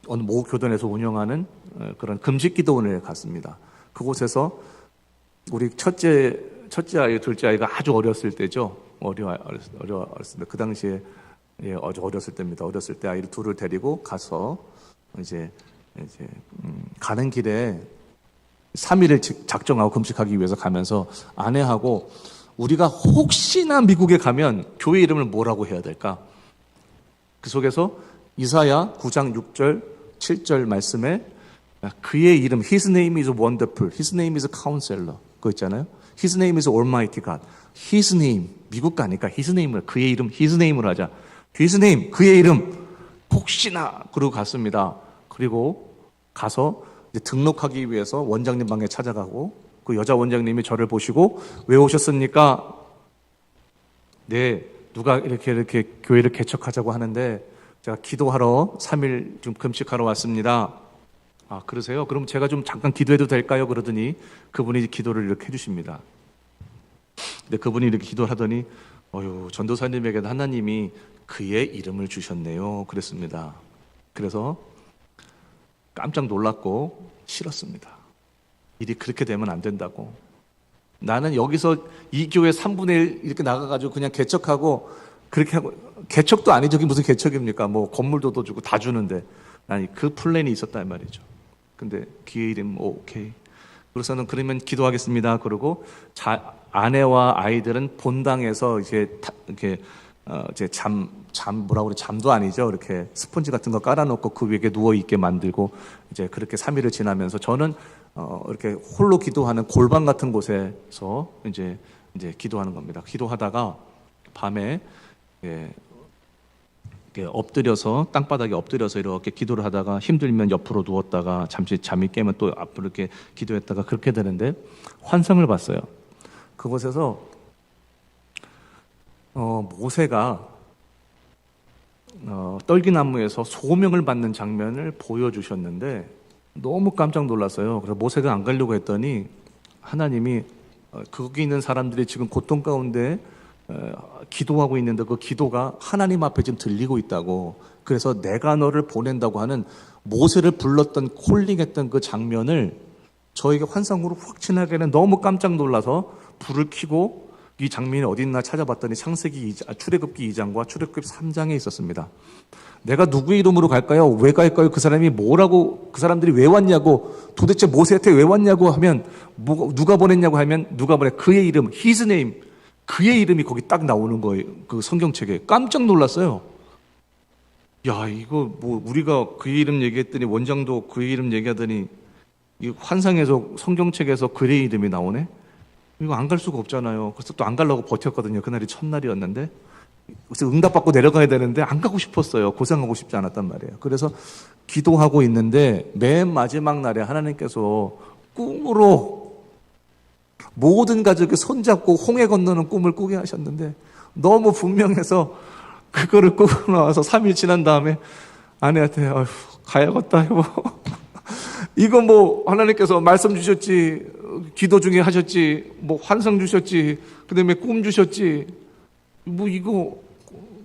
S1: 어느 모 교단에서 운영하는 그런 금식 기도원에 갔습니다. 그곳에서 우리 첫째 아이, 둘째 아이가 아주 어렸을 때죠. 어렸을 때, 그 당시에 아주 어렸을 때입니다. 어렸을 때 아이를 둘을 데리고 가서 이제 가는 길에 3일을 작정하고 금식하기 위해서 가면서 아내하고 우리가 혹시나 미국에 가면 교회 이름을 뭐라고 해야 될까? 그 속에서 이사야 9장 6절, 7절 말씀에 그의 이름, His name is wonderful, His name is counselor, 그거 있잖아요. His name is almighty God. His name, 미국 가니까 His name을, 그의 이름, His name으로 하자. His name, 그의 이름, 혹시나, 그러고 갔습니다. 그리고 가서 이제 등록하기 위해서 원장님 방에 찾아가고 그 여자 원장님이 저를 보시고 왜 오셨습니까? 네, 누가 이렇게 교회를 개척하자고 하는데 제가 기도하러 3일 좀 금식하러 왔습니다. 아, 그러세요? 그럼 제가 좀 잠깐 기도해도 될까요? 그러더니 그분이 기도를 이렇게 해주십니다. 근데 그분이 이렇게 기도를 하더니 전도사님에게는 하나님이 그의 이름을 주셨네요. 그랬습니다. 그래서 깜짝 놀랐고 싫었습니다. 일이 그렇게 되면 안 된다고. 나는 여기서 이 교회 3분의 1 이렇게 나가가지고 그냥 개척하고 그렇게 하고, 개척도 아니죠. 무슨 개척입니까? 뭐 건물도 주고 다 주는데. 아니, 그 플랜이 있었단 말이죠. 근데 기회 이름 오케이. 그래서는 그러면 기도하겠습니다. 그러고 아내와 아이들은 본당에서 이렇게 이제 뭐라고 그래, 잠도 아니죠. 이렇게 스펀지 같은 거 깔아놓고 그 위에 누워 있게 만들고 이제 그렇게 3일을 지나면서 저는 이렇게 홀로 기도하는 골방 같은 곳에서 이제 기도하는 겁니다. 기도하다가 밤에 이렇게 엎드려서 땅바닥에 엎드려서 이렇게 기도를 하다가 힘들면 옆으로 누웠다가 잠시 잠이 깨면 또 앞으로 이렇게 기도했다가 그렇게 되는데 환상을 봤어요. 그곳에서 모세가 떨기나무에서 소명을 받는 장면을 보여주셨는데 너무 깜짝 놀랐어요. 그래서 모세가 안 가려고 했더니 하나님이 거기 있는 사람들이 지금 고통 가운데 기도하고 있는데 그 기도가 하나님 앞에 지금 들리고 있다고. 그래서 내가 너를 보낸다고 하는 모세를 불렀던 콜링했던 그 장면을 저에게 환상으로 확 지나가는 너무 깜짝 놀라서 불을 켜고 이 장면이 어디 있나 찾아봤더니 출애굽기 2장과 출애굽기 3장에 있었습니다. 내가 누구의 이름으로 갈까요? 왜 갈까요? 그 사람이 뭐라고, 그 사람들이 왜 왔냐고, 도대체 모세한테 왜 왔냐고 하면, 누가 보냈냐고 하면, 그의 이름, his name, 그의 이름이 거기 딱 나오는 거예요. 그 성경책에. 깜짝 놀랐어요. 야, 이거 우리가 그의 이름 얘기했더니, 원장도 그의 이름 얘기하더니, 이 환상에서, 성경책에서 그의 이름이 나오네? 이거 안 갈 수가 없잖아요. 그래서 또 안 가려고 버텼거든요. 그날이 첫날이었는데. 그래서 응답받고 내려가야 되는데 안 가고 싶었어요. 고생하고 싶지 않았단 말이에요. 그래서 기도하고 있는데 맨 마지막 날에 하나님께서 꿈으로 모든 가족이 손잡고 홍해 건너는 꿈을 꾸게 하셨는데 너무 분명해서 그거를 꾸고 나와서 3일 지난 다음에 아내한테 가야겠다 이거 이거 하나님께서 말씀 주셨지, 기도 중에 하셨지, 환상 주셨지, 그 다음에 꿈 주셨지, 이거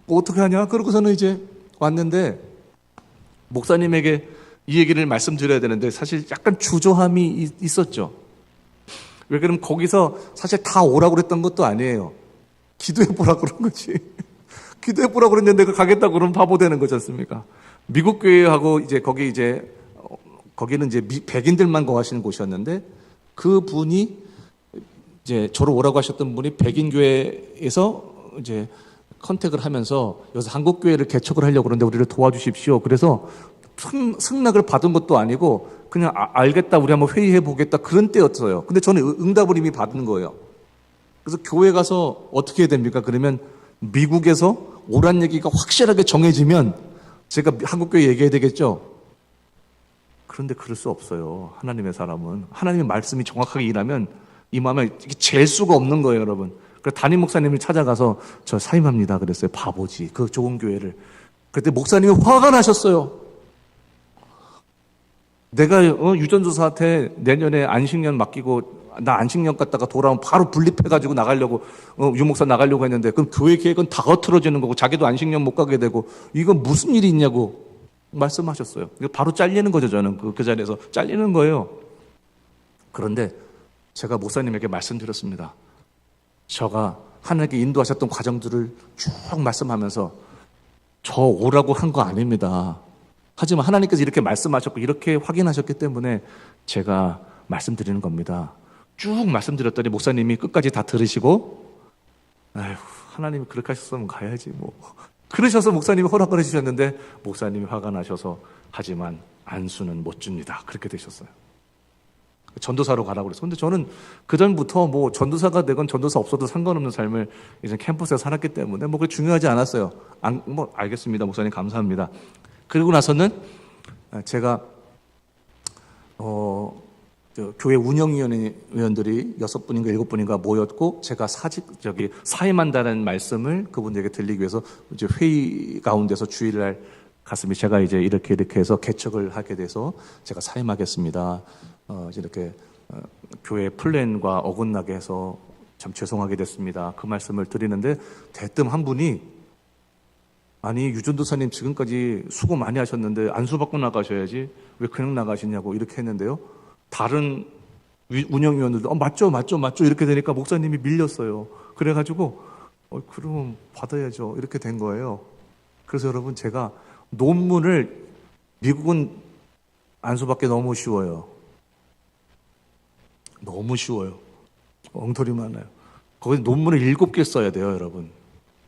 S1: 어떻게 하냐? 그러고서는 이제 왔는데 목사님에게 이 얘기를 말씀드려야 되는데 사실 약간 주저함이 있었죠. 왜 그러면 거기서 사실 다 오라고 그랬던 것도 아니에요. 기도해보라고 그런 거지. 기도해보라고 그랬는데 내가 가겠다고 그러면 바보 되는 거지 않습니까? 미국 교회하고 거기는 이제 백인들만 거하시는 곳이었는데 그 분이 이제 저를 오라고 하셨던 분이 백인 교회에서 이제 컨택을 하면서 여기서 한국 교회를 개척을 하려고 그러는데 우리를 도와주십시오. 그래서 승낙을 받은 것도 아니고 그냥 알겠다, 우리 한번 회의해 보겠다 그런 때였어요. 근데 저는 응답을 이미 받은 거예요. 그래서 교회 가서 어떻게 해야 됩니까? 그러면 미국에서 오란 얘기가 확실하게 정해지면 제가 한국 교회 얘기해야 되겠죠. 그런데 그럴 수 없어요. 하나님의 사람은 하나님의 말씀이 정확하게 일하면 이 마음에 잴 수가 없는 거예요, 여러분. 그래서 담임 목사님을 찾아가서 저 사임합니다 그랬어요. 바보지, 그 좋은 교회를. 그때 목사님이 화가 나셨어요. 내가 유전조사한테 내년에 안식년 맡기고 나 안식년 갔다가 돌아오면 바로 분립해가지고 나가려고 유목사 나가려고 했는데 그럼 교회 계획은 다 흐트러지는 거고 자기도 안식년 못 가게 되고 이건 무슨 일이 있냐고 말씀하셨어요. 바로 잘리는 거죠. 저는 그 자리에서 잘리는 거예요. 그런데 제가 목사님에게 말씀드렸습니다. 저가 하나님께 인도하셨던 과정들을 쭉 말씀하면서 저 오라고 한 거 아닙니다. 하지만 하나님께서 이렇게 말씀하셨고 이렇게 확인하셨기 때문에 제가 말씀드리는 겁니다. 쭉 말씀드렸더니 목사님이 끝까지 다 들으시고 하나님이 그렇게 하셨으면 가야지 그러셔서 목사님이 허락을 해주셨는데 목사님이 화가 나셔서 하지만 안수는 못 줍니다. 그렇게 되셨어요. 전도사로 가라고 그랬어요. 근데 저는 그전부터 전도사가 되건 전도사 없어도 상관없는 삶을 이제 캠퍼스에 살았기 때문에 그게 중요하지 않았어요. 알겠습니다. 목사님 감사합니다. 그리고 나서는 제가 교회 운영위원들이 6분인가 7분인가 모였고 제가 사임한다는 말씀을 그분들에게 들리기 위해서 이제 회의 가운데서 주일날 갔습니다. 제가 이제 이렇게 해서 개척을 하게 돼서 제가 사임하겠습니다. 이렇게 교회 플랜과 어긋나게 해서 참 죄송하게 됐습니다. 그 말씀을 드리는데 대뜸 한 분이 아니 유전도사님 지금까지 수고 많이 하셨는데 안수받고 나가셔야지 왜 그냥 나가시냐고 이렇게 했는데요. 다른 운영위원들도 맞죠 이렇게 되니까 목사님이 밀렸어요. 그래가지고 그럼 받아야죠 이렇게 된 거예요. 그래서 여러분 제가 논문을 미국은 안수받기 너무 쉬워요. 너무 쉬워요. 엉터리 많아요. 거기 논문을 7개 써야 돼요, 여러분.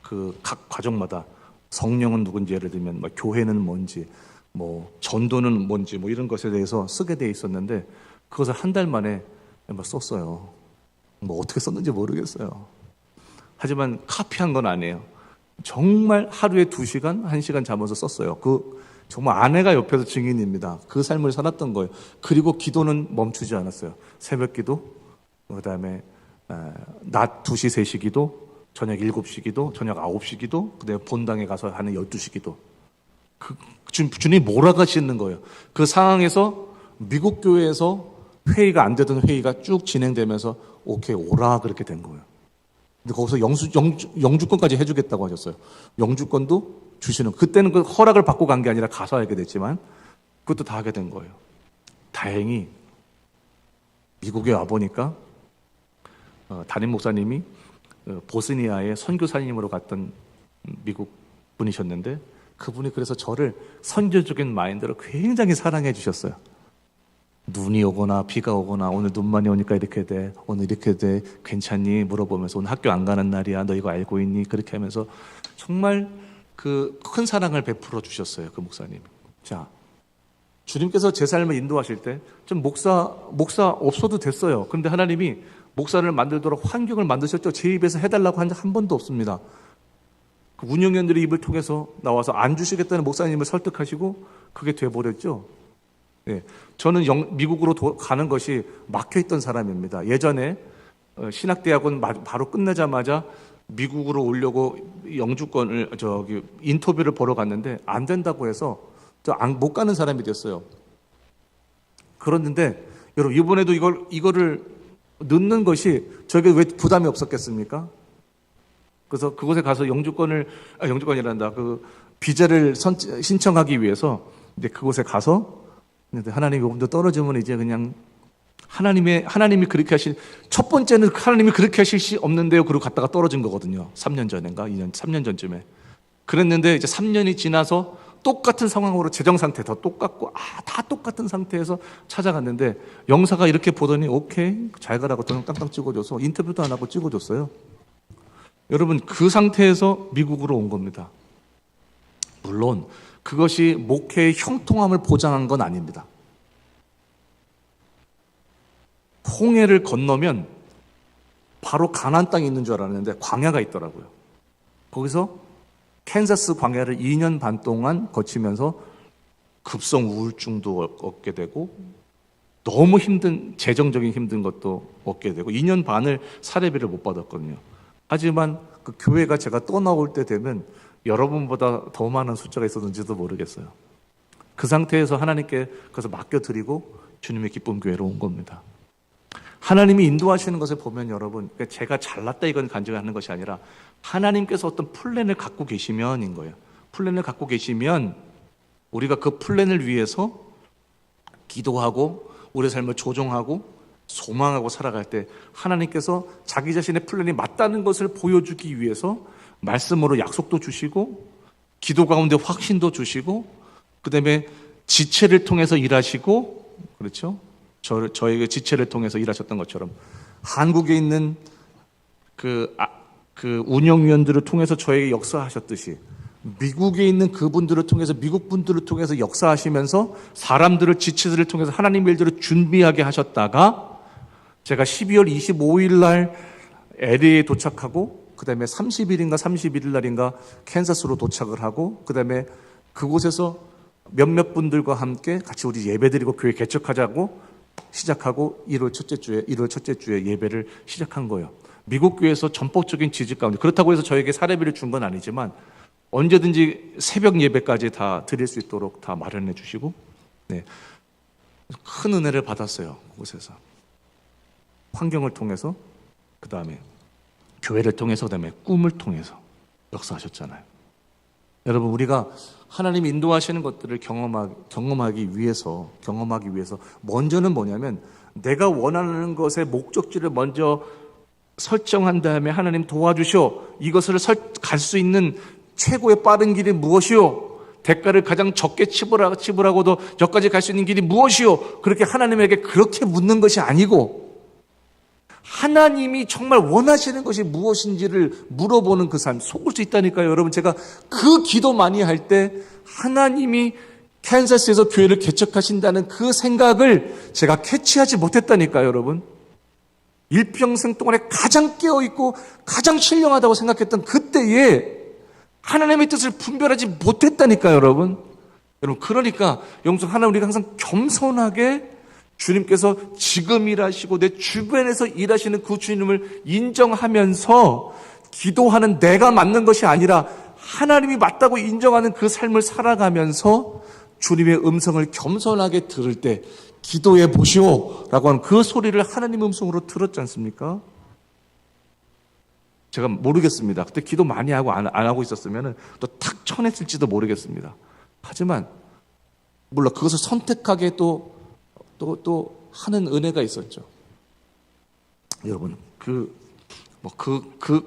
S1: 그 각 과정마다 성령은 누군지 예를 들면 뭐 교회는 뭔지 뭐 전도는 뭔지 뭐 이런 것에 대해서 쓰게 돼 있었는데 그것을 한 달 만에 뭐 썼어요. 뭐 어떻게 썼는지 모르겠어요. 하지만 카피한 건 아니에요. 정말 하루에 2시간, 1시간 자면서 썼어요. 정말 아내가 옆에서 증인입니다. 그 삶을 살았던 거예요. 그리고 기도는 멈추지 않았어요. 새벽 기도, 그 다음에 낮 2시, 3시 기도, 저녁 7시 기도, 저녁 9시 기도, 그 다음에 본당에 가서 하는 12시 기도. 주님이 몰아가시는 거예요. 그 상황에서 미국 교회에서 회의가 안 되던 회의가 쭉 진행되면서 오케이, 오라 그렇게 된 거예요. 근데 거기서 영주권까지 해주겠다고 하셨어요. 영주권도 주시는, 그때는 그 허락을 받고 간 게 아니라 가서 알게 됐지만 그것도 다 하게 된 거예요. 다행히 미국에 와보니까 담임 목사님이 보스니아에 선교사님으로 갔던 미국 분이셨는데 그분이 그래서 저를 선교적인 마인드로 굉장히 사랑해 주셨어요. 눈이 오거나 비가 오거나 오늘 눈 많이 오니까 이렇게 돼, 오늘 이렇게 돼, 괜찮니? 물어보면서 오늘 학교 안 가는 날이야, 너 이거 알고 있니? 그렇게 하면서 정말 그 큰 사랑을 베풀어 주셨어요, 그 목사님. 자, 주님께서 제 삶을 인도하실 때 좀 목사 없어도 됐어요. 그런데 하나님이 목사를 만들도록 환경을 만드셨죠. 제 입에서 해달라고 한 적 한 번도 없습니다. 그 운영위원들의 입을 통해서 나와서 안 주시겠다는 목사님을 설득하시고 그게 돼버렸죠. 네, 저는 미국으로 가는 것이 막혀있던 사람입니다. 예전에 신학대학원 바로 끝내자마자 미국으로 오려고 영주권을 인터뷰를 보러 갔는데 안 된다고 해서 못 가는 사람이 됐어요. 그랬는데 여러분 이번에도 이거를 넣는 것이 저에게 왜 부담이 없었겠습니까? 그래서 그곳에 가서 영주권이란다. 그 비자를 신청하기 위해서 이제 그곳에 가서 하나님이 조금 더 떨어지면 이제 그냥 하나님이 그렇게 첫 번째는 하나님이 그렇게 하실 수 없는데요. 그리고 갔다가 떨어진 거거든요. 3년 전인가? 3년 전쯤에. 그랬는데 이제 3년이 지나서 똑같은 상황으로 재정 상태 더 똑같고 다 똑같은 상태에서 찾아갔는데 영사가 이렇게 보더니 오케이 잘 가라고 도장 땅땅 찍어줘서 인터뷰도 안 하고 찍어줬어요. 여러분 그 상태에서 미국으로 온 겁니다. 물론 그것이 목회의 형통함을 보장한 건 아닙니다. 홍해를 건너면 바로 가나안 땅이 있는 줄 알았는데 광야가 있더라고요. 거기서 캔자스 광야를 2년 반 동안 거치면서 급성 우울증도 얻게 되고 너무 힘든 재정적인 힘든 것도 얻게 되고 2년 반을 사례비를 못 받았거든요. 하지만 그 교회가 제가 떠나올 때 되면 여러분보다 더 많은 숫자가 있었는지도 모르겠어요. 그 상태에서 하나님께 그래서 맡겨드리고 주님의 기쁨 교회로 온 겁니다. 하나님이 인도하시는 것을 보면 여러분 제가 잘났다 이건 간증하는 것이 아니라 하나님께서 어떤 플랜을 갖고 계시면인 거예요. 플랜을 갖고 계시면 우리가 그 플랜을 위해서 기도하고 우리 삶을 조정하고 소망하고 살아갈 때 하나님께서 자기 자신의 플랜이 맞다는 것을 보여주기 위해서 말씀으로 약속도 주시고 기도 가운데 확신도 주시고 그 다음에 지체를 통해서 일하시고 그렇죠? 저에게 지체를 통해서 일하셨던 것처럼 한국에 있는 그 운영위원들을 통해서 저에게 역사하셨듯이 미국에 있는 그분들을 통해서 미국 분들을 통해서 역사하시면서 사람들을 지체들을 통해서 하나님의 일들을 준비하게 하셨다가 제가 12월 25일 날 LA에 도착하고 그 다음에 30일인가 31일 날인가 캔자스로 도착을 하고 그 다음에 그곳에서 몇몇 분들과 함께 같이 우리 예배드리고 교회 개척하자고 시작하고 1월 첫째 주에 예배를 시작한 거예요. 미국 교회에서 전폭적인 지지 가운데 그렇다고 해서 저에게 사례비를 준 건 아니지만 언제든지 새벽 예배까지 다 드릴 수 있도록 다 마련해 주시고 네. 큰 은혜를 받았어요. 그곳에서 환경을 통해서 그 다음에 교회를 통해서 그다음에 꿈을 통해서 역사하셨잖아요. 여러분, 우리가 하나님 인도하시는 것들을 경험하기 위해서 먼저는 뭐냐면 내가 원하는 것의 목적지를 먼저 설정한 다음에 하나님 도와주시오. 이것을 갈 수 있는 최고의 빠른 길이 무엇이오? 대가를 가장 적게 치불하고도 여기까지 갈 수 있는 길이 무엇이오? 그렇게 하나님에게 그렇게 묻는 것이 아니고 하나님이 정말 원하시는 것이 무엇인지를 물어보는 그 삶, 속을 수 있다니까요. 여러분, 제가 그 기도 많이 할 때 하나님이 캔자스에서 교회를 개척하신다는 그 생각을 제가 캐치하지 못했다니까요, 여러분. 일평생 동안에 가장 깨어있고 가장 신령하다고 생각했던 그때에 하나님의 뜻을 분별하지 못했다니까요, 여러분. 여러분, 그러니까 영성 하나 우리가 항상 겸손하게 주님께서 지금 일하시고 내 주변에서 일하시는 그 주님을 인정하면서 기도하는 내가 맞는 것이 아니라 하나님이 맞다고 인정하는 그 삶을 살아가면서 주님의 음성을 겸손하게 들을 때 기도해 보시오 라고 하는 그 소리를 하나님 음성으로 들었지 않습니까? 제가 모르겠습니다. 그때 기도 많이 하고 안 하고 있었으면 또 탁 쳐냈을지도 모르겠습니다. 하지만 물론 그것을 선택하게 또 하는 은혜가 있었죠. 여러분, 그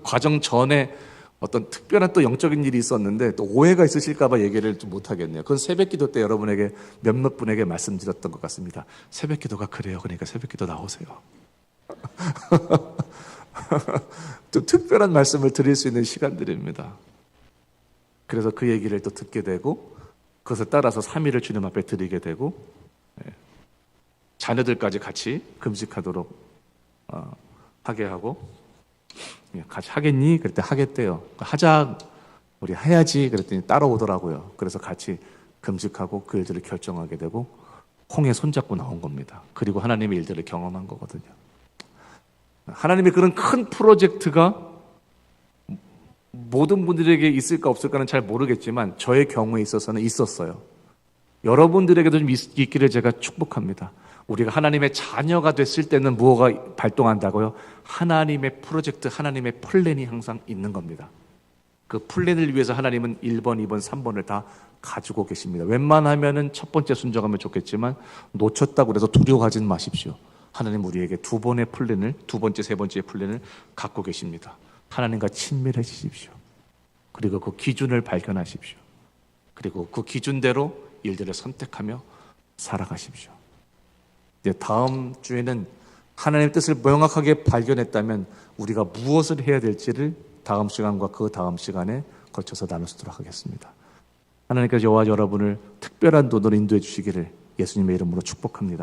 S1: 과정 전에 어떤 특별한 또 영적인 일이 있었는데 또 오해가 있으실까봐 얘기를 좀 못하겠네요. 그건 새벽 기도 때 여러분에게 몇몇 분에게 말씀드렸던 것 같습니다. 새벽 기도가 그래요. 그러니까 새벽 기도 나오세요. 또 특별한 말씀을 드릴 수 있는 시간들입니다. 그래서 그 얘기를 또 듣게 되고 그것을 따라서 3일을 주님 앞에 드리게 되고 자녀들까지 같이 금식하도록 하게 하고 같이 하겠니? 그랬더니 하겠대요. 하자, 우리 해야지. 그랬더니 따라오더라고요. 그래서 같이 금식하고 그 일들을 결정하게 되고 홍해 손잡고 나온 겁니다. 그리고 하나님의 일들을 경험한 거거든요. 하나님의 그런 큰 프로젝트가 모든 분들에게 있을까 없을까는 잘 모르겠지만 저의 경우에 있어서는 있었어요. 여러분들에게도 좀 있기를 제가 축복합니다. 우리가 하나님의 자녀가 됐을 때는 무엇가 발동한다고요? 하나님의 프로젝트, 하나님의 플랜이 항상 있는 겁니다. 그 플랜을 위해서 하나님은 1번, 2번, 3번을 다 가지고 계십니다. 웬만하면은 첫 번째 순종하면 좋겠지만 놓쳤다고 해서 두려워하지 마십시오. 하나님 우리에게 두 번의 플랜을, 두 번째, 세 번째 플랜을 갖고 계십니다. 하나님과 친밀해지십시오. 그리고 그 기준을 발견하십시오. 그리고 그 기준대로 일들을 선택하며 살아가십시오. 이제 다음 주에는 하나님의 뜻을 명확하게 발견했다면 우리가 무엇을 해야 될지를 다음 시간과 그 다음 시간에 걸쳐서 나누도록 하겠습니다. 하나님께서 저와 여러분을 특별한 도전으로 인도해 주시기를 예수님의 이름으로 축복합니다.